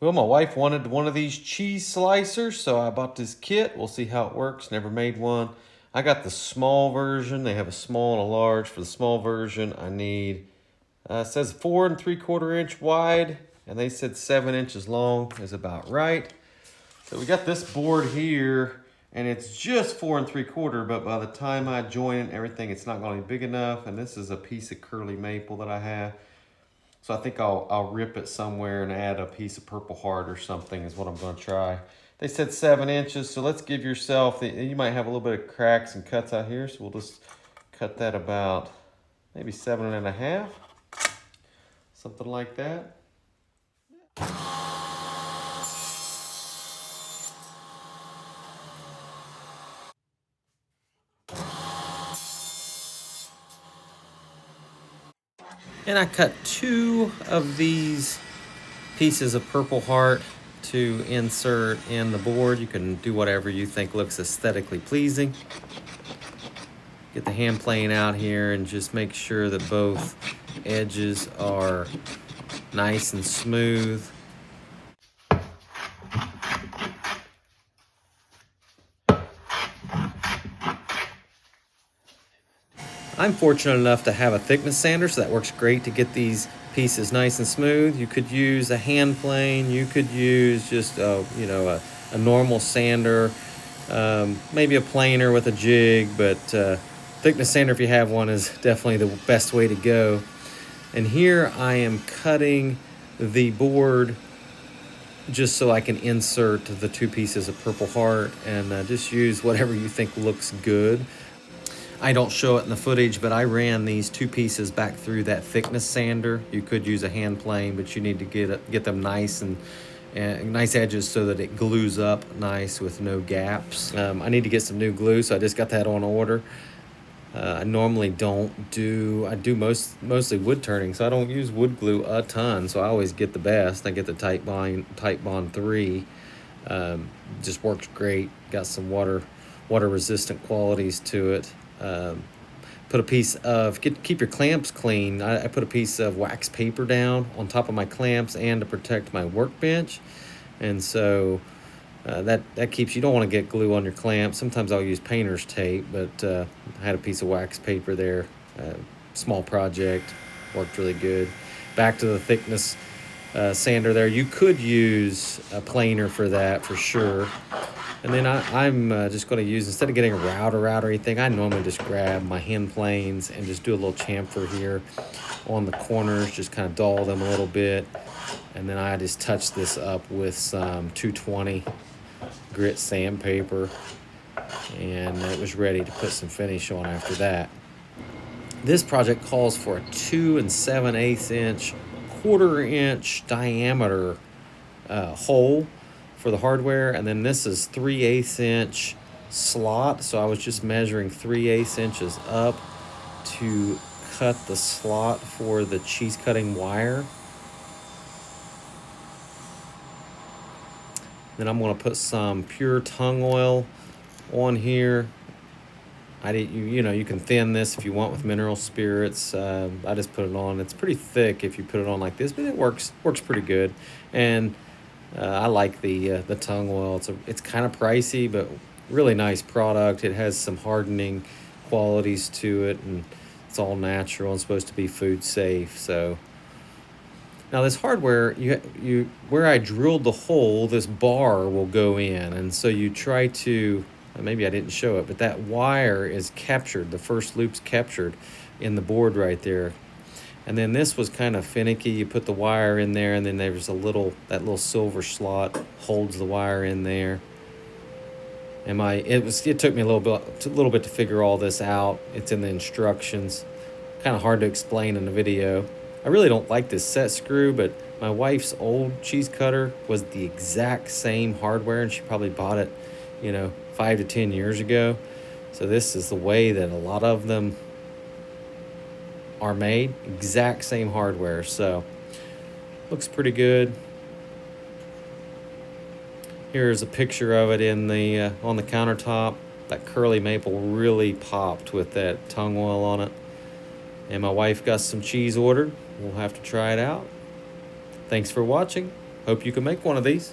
Well, my wife wanted one of these cheese slicers, so I bought this kit. We'll see how it works. Never made one. I got the small version. They have a small and a large. For the small version, I need, it says 4 3/4 inch wide, and they said 7 inches long is about right. So we got this board here, and it's just 4 3/4, but by the time I join it and everything, it's not going to be big enough. And this is a piece of curly maple that I have. So I think I'll rip it somewhere and add a piece of Purple Heart or something is what I'm going to try. They said 7 inches, so let's give yourself, you might have a little bit of cracks and cuts out here, so we'll just cut that about maybe 7.5, something like that. And I cut 2 of these pieces of Purple Heart to insert in the board. You can do whatever you think looks aesthetically pleasing. Get the hand plane out here and just make sure that both edges are nice and smooth. I'm fortunate enough to have a thickness sander, so that works great to get these pieces nice and smooth. You could use a hand plane. You could use just a normal sander, maybe a planer with a jig, but thickness sander, if you have one, is definitely the best way to go. And here I am cutting the board just so I can insert the 2 pieces of Purple Heart, and just use whatever you think looks good. I don't show it in the footage, but I ran these 2 pieces back through that thickness sander. You could use a hand plane, but you need to get them nice and nice edges so that it glues up nice with no gaps. I need to get some new glue, so I just got that on order. I normally don't do, I do mostly wood turning, so I don't use wood glue a ton, so I always get the best. I get the Titebond 3. Just works great. Got some water resistant qualities to it. Put a piece of, keep your clamps clean. I put a piece of wax paper down on top of my clamps and to protect my workbench. And so that keeps, you don't want to get glue on your clamps. Sometimes I'll use painter's tape, but I had a piece of wax paper there. Small project, worked really good. Back to the thickness sander there. You could use a planer for that for sure. And then I'm just going to use, instead of getting a router out or anything, I normally just grab my hand planes and just do a little chamfer here on the corners, just kind of dull them a little bit. And then I just touch this up with some 220 grit sandpaper, and it was ready to put some finish on after that. This project calls for a 2 7/8 inch, 1/4 inch diameter hole for the hardware, and then this is 3/8 inch slot, so I was just measuring 3/8 inches up to cut the slot for the cheese cutting wire. Then I'm going to put some pure tung oil on here. You can thin this if you want with mineral spirits. I just put it on. It's pretty thick if you put it on like this, but it works pretty good. And I like the tung oil. It's kind of pricey, but really nice product. It has some hardening qualities to it, and it's all natural and supposed to be food safe. So now this hardware, where I drilled the hole, this bar will go in, and so you try to, maybe I didn't show it, but that wire is captured. The first loop's captured in the board right there. And then this was kind of finicky. You put the wire in there, and then there's that little silver slot holds the wire in there. And it took me a little bit to figure all this out. It's in the instructions. Kind of hard to explain in the video. I really don't like this set screw, but my wife's old cheese cutter was the exact same hardware, and she probably bought it, 5 to 10 years ago. So this is the way that a lot of them are made, exact same hardware. So looks pretty good. Here's a picture of it in the on the countertop. That curly maple really popped with that tung oil on it. And my wife got some cheese ordered. We'll have to try it out. Thanks for watching. Hope you can make one of these.